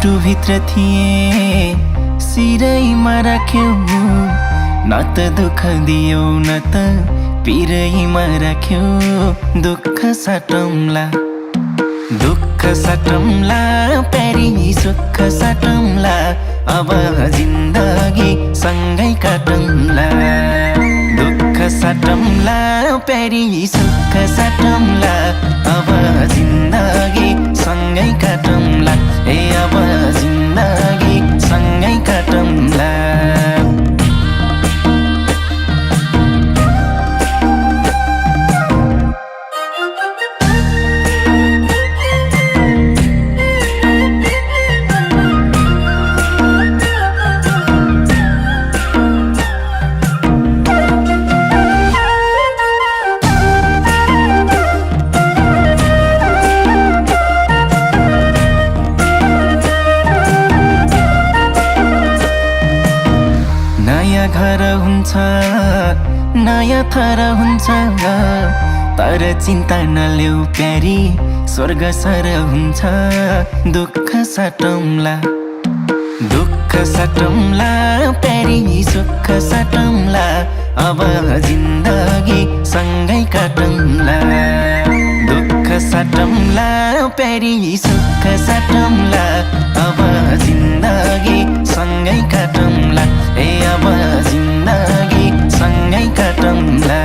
मुटुभित्र थिए सिरैमा राख्यौ, न त दुःख दियौ न त पिरैमा राख्यौ। दुःख साटौँला दुःख साटौँला प्यारी सुख साटौँला, अब जिन्दगी सँगै काटौँला। दुःख साटौँला प्यारी सुख साटौँला, अब जिन्दगी सँगै काटौँला। ए अब जिन्दगी सँगै काटौँला। नयाँ घर हुन्छ, नयाँ थर हुन्छ, तर चिन्ता नलेऊ प्यारी स्वर्ग सर हुन्छ। दुःख साटौँला दुःख साटौँला प्यारी सुख साटौँला, अब जिन्दगी सँगै काटौँला। दुःख साटौँला प्यारी सुख साटौँला, अब जिन्दगी सँगै काटौँला। ए अब जिन्दगी सँगै काटौँला।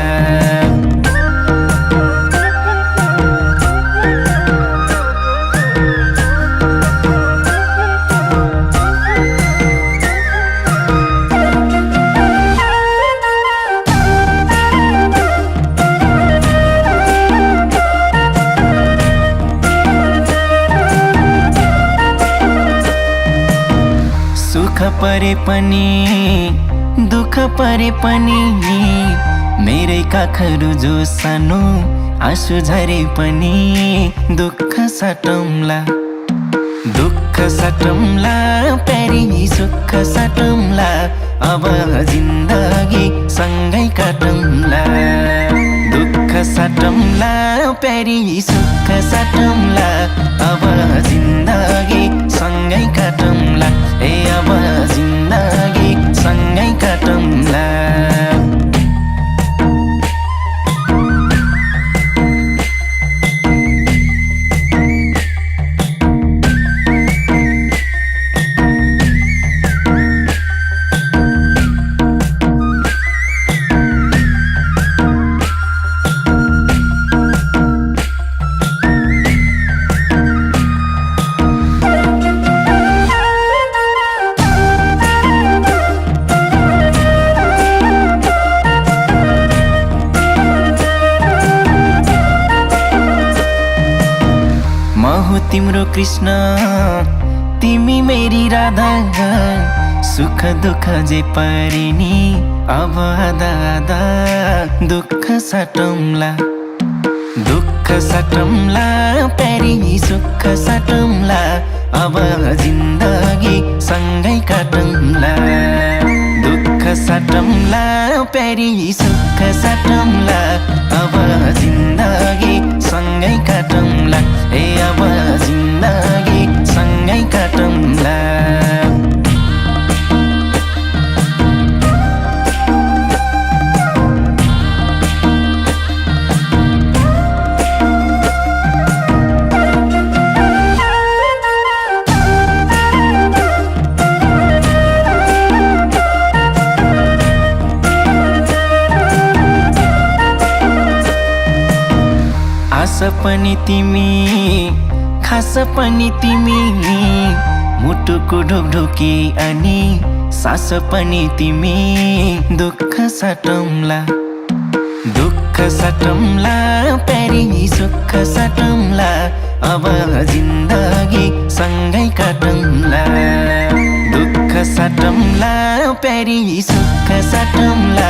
सुख परे पनि दुःख परे पनि, मेरै काखहरू जो सानो आँसु झरे पनि। दुःख साटौँला दुःख साटौँला प्यारी सुख साटौँला, अब जिन्दगी सँगै काटौँला। दुःख साटौँला प्यारी सुख साटौँला, अब जिन्दगी सँगै काटौँला। ए अब जिन्दगी सँगै काटौँला। तिम्रो कृष्ण तिमी मेरी राधा, सुख दुःख जे परे नि अब आधा आधा। दुःख साटौँला दुःख साटौँला प्यारी सुख साटौँला, अब जिन्दगी सँगै काटौँला। दुःख साटौँला प्यारी सुख साटौँला, अब जिन्दगी सँगै काटौँला। ए अब जिन्दगी सँगै काटौँला। आस पनि तिमी खास पनि तिमी, मुटुको ढोकढोकी अनि सास पनि तिमी। दुःख साटौँला दुःख साटौँला प्यारी सुख साटौँला, अब जिन्दगी सँगै काटौँला। दुःख साटौँला प्यारी सुख साटौँला,